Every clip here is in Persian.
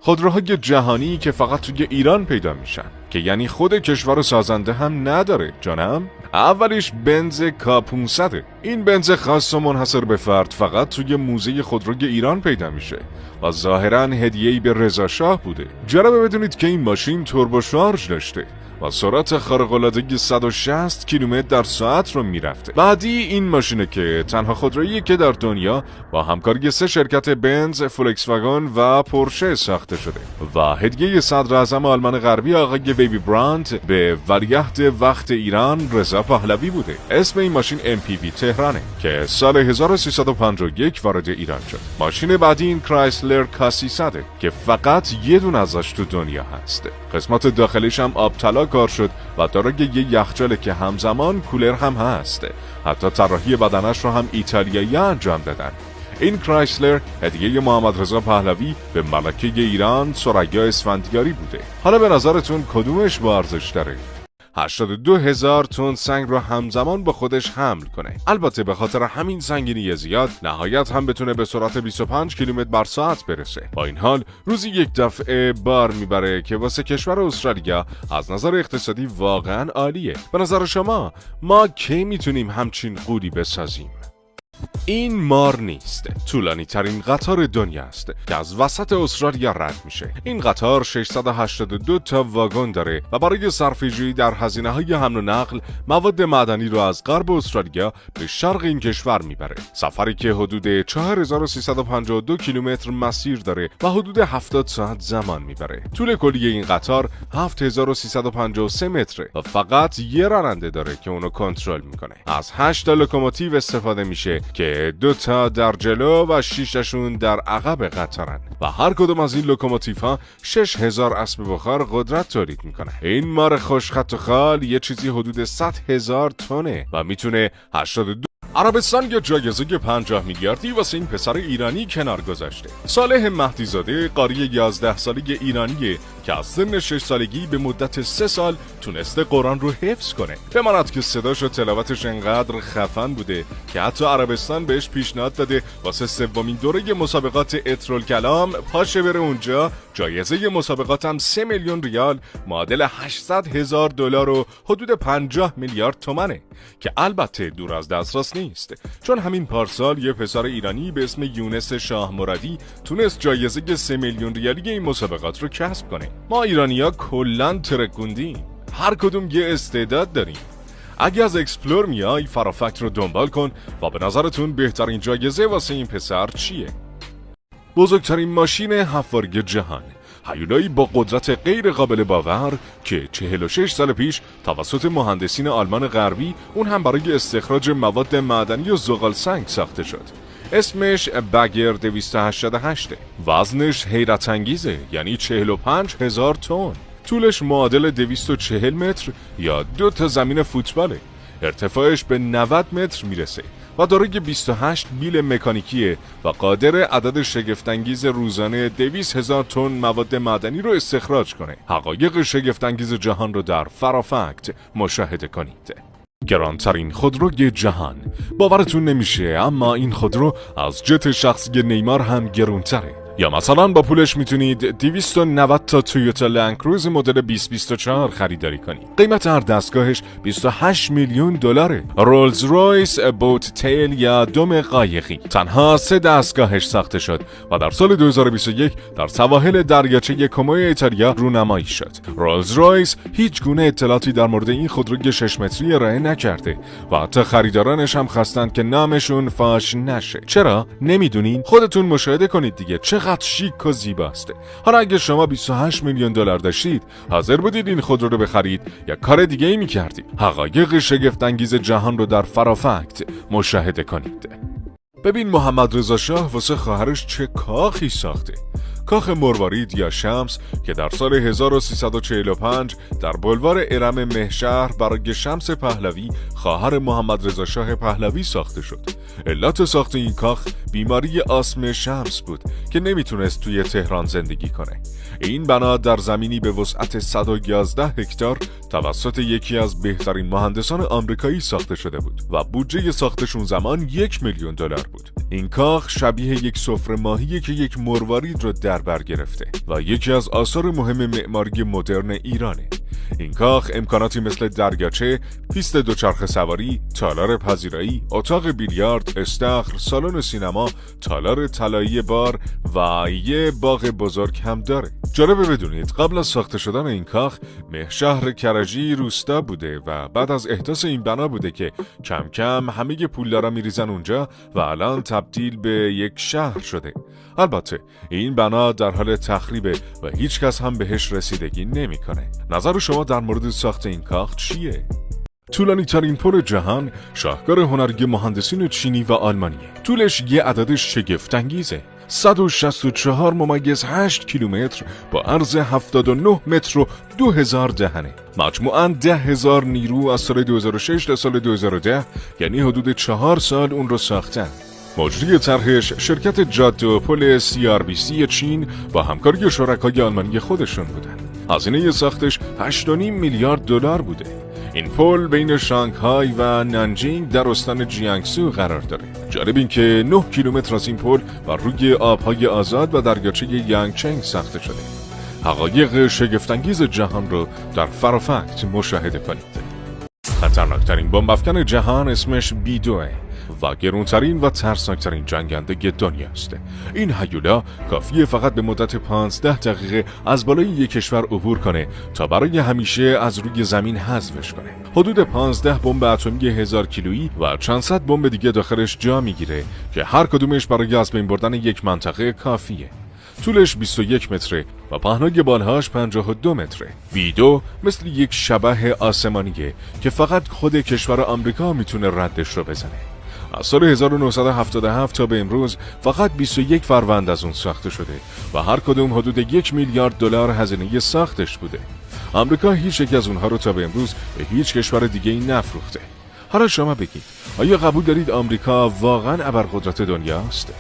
خودروهای جهانی که فقط توی ایران پیدا میشن، که یعنی خود کشور سازنده هم نداره جانم. اولیش بنز K500. این بنز خاص و منحصر به فرد فقط توی موزه خودروی ایران پیدا میشه و ظاهراً هدیه‌ای به رضا شاه بوده. جالبه بدونید که این ماشین توربو شارژ داشته و سرعت خارق‌العاده 160 کیلومتر در ساعت رو میرفته. بعدی این ماشینه که تنها خودرویی که در دنیا با همکاری 3 شرکت بنز، فولکس واگن و پورشه ساخته شده و هدیه صدر اعظم آلمان غربی آقای بیبی براند به ولیعهد وقت ایران رضا پهلوی بوده. اسم این ماشین MPV تهرانه که سال 1351 وارد ایران شد. ماشین بعدی این کرایسلر K300 که فقط یه دونه ازش تو دنیا هست. قسمت داخلیش هم آب طلا کار شد و دارای یه یخچاله که همزمان کولر هم هست. حتی طراحی بدنش رو هم ایتالیایی انجام دادن. این کرایسلر هدیه محمد رضا پهلوی به ملکه ایران ثریا اسفندیاری بوده. حالا به نظرتون کدومش با ارزش داره؟ 82,000 تن سنگ رو همزمان با خودش حمل کنه. البته به خاطر همین سنگینی زیاد نهایت هم بتونه به سرعت 25 کیلومتر بر ساعت برسه. با این حال روزی یک دفعه بار میبره که واسه کشور استرالیا از نظر اقتصادی واقعا عالیه. به نظر شما ما کی میتونیم همچین قولی بسازیم؟ این مار نیست، طولانی ترین قطار دنیا است که از وسط استرالیا رد میشه. این قطار 682 تا واگن داره و برای صرفه‌جویی در هزینه‌های حمل و نقل مواد معدنی رو از غرب استرالیا به شرق این کشور میبره. سفری که حدود 4352 کیلومتر مسیر داره و حدود 70 ساعت زمان میبره. طول کلی این قطار 7353 متره و فقط یه راننده داره که اونو کنترل میکنه. از 8 تا لوکوموتیو استفاده میشه که 2 تا در جلو و 6 در عقب قطارن و هر کدوم از این لوکوموتیوها 6000 اسب بخار قدرت تولید میکنه. این مار خوشخط و خال یه چیزی حدود 100,000 تنه و میتونه 82. عربستان یا جایزه 50 میلیاردی واسه این پسر ایرانی کنار گذاشته. صالح مهدیزاده قاری 11 ساله ایرانیه که از سن 6 سالگی به مدت 3 سال تونسته قرآن رو حفظ کنه. بماند که صداش و تلاوتش انقدر خفن بوده که حتی عربستان بهش پیشنهاد داده واسه 3مین دوره مسابقات اطرالکلام پاشه بره اونجا. جایزه مسابقات هم 3 میلیون ریال معادل 800,000 دلار و حدود 50 میلیارد تومنه که البته دور از دسترس نیست، چون همین پارسال یه پسر ایرانی به اسم یونس شاه مرادی تونست جایزه 3 میلیون ریالی این مسابقات رو کسب کنه. ما ایرانی‌ها کلاً ترکوندیم، هر کدوم یه استعداد داریم. اگه از اکسپلور میای فرافکت رو دنبال کن و به نظرتون بهترین جایزه واسه این پسر چیه؟ بزرگترین ماشین حفاری جهان، هیولایی با قدرت غیر قابل باور که 46 سال پیش توسط مهندسین آلمان غربی اون هم برای استخراج مواد معدنی و زغال سنگ ساخته شد. اسمش بگر 288. وزنش حیرت انگیزه، یعنی 45,000 تن. طولش معادل 240 متر یا 2 تا زمین فوتباله. ارتفاعش به 90 متر میرسه و دارای 28 بیل مکانیکیه و قادر عدد شگفت‌انگیز روزانه 200,000 تن مواد معدنی رو استخراج کنه. حقایق شگفت‌انگیز جهان رو در فرافکت مشاهده کنید. گرانترین خودروی جهان. باورتون نمیشه اما این خودرو از جت شخصی نیمار هم گرونتره. یا مثلا با پولش میتونید 290 تا تویوتا لندکروز مدل 2024 خریداری کنید. قیمت هر دستگاهش 28 میلیون دلاره. رولز رویس بوت تیل یا دم قایقی تنها 3 دستگاهش ساخته شد و در سال 2021 در سواحل دریاچه کومو ایتالیا رونمایی شد. رولز رویس هیچ گونه اطلاعاتی در مورد این خودروی 6 متری ارائه نکرده و حتی خریدارانش هم خواستند که نامشون فاش نشه. چرا؟ نمیدونین؟ خودتون مشاهده کنید دیگه. چقدر شیک و زیباست. حالا اگه شما 28 میلیون دلار داشتید، حاضر بودید این خودرو رو بخرید یا کار دیگه ای میکردید؟ حقایق شگفت انگیز جهان رو در فرافکت مشاهده کنید. ببین محمد رضا شاه واسه خواهرش چه کاخی ساخته. کاخ مروارید یا شمس که در سال 1345 در بلوار ارم مهشهر برای شمس پهلوی خواهر محمد رضا شاه پهلوی ساخته شد. علت ساخت این کاخ بیماری آسم شمس بود که نمیتونست توی تهران زندگی کنه. این بنا در زمینی به وسعت 111 هکتار توسط یکی از بهترین مهندسان آمریکایی ساخته شده بود و بودجه ساختش اون زمان $1,000,000 بود. این کاخ شبیه یک سفره ماهیه که یک مروارید رو در بر گرفته و یکی از آثار مهم معماری مدرن ایرانه. این کاخ امکاناتی مثل دریاچه، پیست دوچرخه سواری، تالار پذیرایی، اتاق بیلیارد، استخر، سالن سینما، تالار طلایی بار و یه باغ بزرگ هم داره. جالبه بدونید قبل از ساخته شدن این کاخ شهر کرجی روستا بوده و بعد از احداث این بنا بوده که کم کم همه پولدارا میریزن اونجا و الان تبدیل به یک شهر شده. البته این بنا در حال تخریبه و هیچ کس هم بهش رسیدگی نمیکنه. نظر شما در مورد ساخت این کاخ چیه؟ طولانی ترین پل جهان شاهکار هنری مهندسین چینی و آلمانیه. طولش یه عدد شگفت انگیزه. 164.8 کیلومتر با عرض 79 متر و 2000 دهنه. مجموعاً 10,000 نیرو از سال 2006 تا سال 2010 یعنی حدود 4 سال اون رو ساختن. مجری طرحش شرکت جاده و پل CRBC چین با همکاری شرکای آلمانی خودشون بودن. هزینه ساختش 8.5 میلیارد دلار بوده. این پل بین شانگهای و نانجینگ در استان جیانگسو قرار داره. جالب این که 9 کیلومتر از این پل بر روی آبهای آزاد و دریاچه یانگچنگ ساخته شده. حقایق شگفت‌انگیز جهان رو در فرافکت مشاهده کنید. خطرناکترین بمب افکن جهان اسمش بیدوه و گرونترین و ترسناکترین جنگنده دنیاست. این هیولا کافیه فقط به مدت 15 دقیقه از بالای یک کشور عبور کنه تا برای همیشه از روی زمین حذفش کنه. حدود 15 بمب اتمی 1000 کیلویی و چند صد بمب دیگه داخلش جا میگیره که هر کدومش برای از بین بردن یک منطقه کافیه. طولش 21 متره و پهنای بالهاش 52 متره. ویدو مثل یک شبح آسمانیه که فقط خود کشور آمریکا میتونه ردش رو بزنه. از سال 1977 تا به امروز فقط 21 فروند از اون ساخته شده و هر کدوم حدود 1 میلیارد دلار هزینه ساختش بوده. آمریکا هیچ یک از اونها رو تا به امروز به هیچ کشور دیگه‌ای نفروخته. حالا شما بگید آیا قبول دارید آمریکا واقعاً ابرقدرت دنیاست؟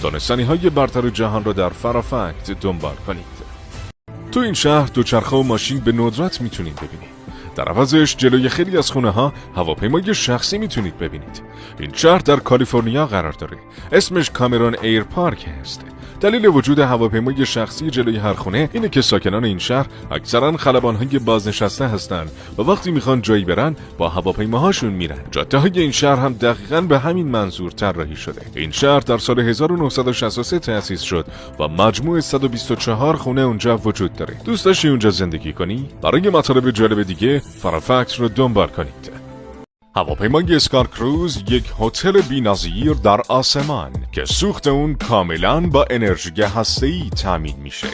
دانستنی‌های برتر جهان را در فرافکت دنبال کنید. تو این شهر دوچرخه و ماشین به ندرت میتونید ببینید. در عوضش جلوی خیلی از خونه‌ها هواپیمای شخصی میتونید ببینید. این شهر در کالیفرنیا قرار داره. اسمش کامرون ایر پارک هست. دلیل وجود هواپیمای شخصی جلوی هر خونه اینه که ساکنان این شهر اکثرا خلبان‌های بازنشسته هستن و وقتی میخوان جایی برن با هواپیماهاشون میرن. جاده‌های این شهر هم دقیقاً به همین منظور طراحی شده. این شهر در سال 1963 تأسیس شد و مجموع 124 خونه اونجا وجود داره. دوست داشتی اونجا زندگی کنی؟ برای مطالب جالب دیگه فرافکت رو دنبال کنید. هواپیمای اسکار کروز یک هتل بی‌نظیر در آسمان که سوخت اون کاملاً با انرژی هسته‌ای تامین میشه.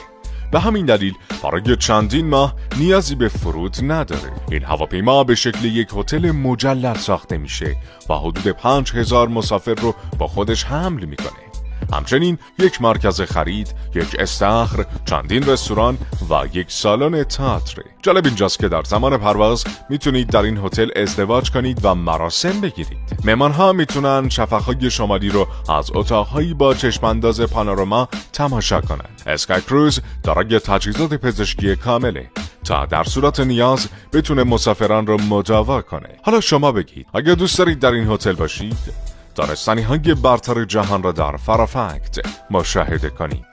به همین دلیل برای چندین ماه نیازی به فرود نداره. این هواپیما به شکل یک هتل مجلل ساخته میشه و حدود 5000 مسافر رو با خودش حمل میکنه. همچنین یک مرکز خرید، یک استخر، چندین رستوران و یک سالن تئاتر. جالب اینجاست که در زمان پرواز میتونید در این هتل ازدواج کنید و مراسم بگیرید. مهمان‌ها میتونن شفق‌های شمالی رو از اتاق‌هایی با چشم‌انداز پانوراما تماشا کنند. اسکای کروز دارای تجهیزات پزشکی کامله تا در صورت نیاز بتونه مسافران رو مداوا کنه. حالا شما بگید اگه دوست دارید در این هتل باشید؟ دانستنی‌های برتر جهان را در فرافکت مشاهده کنید.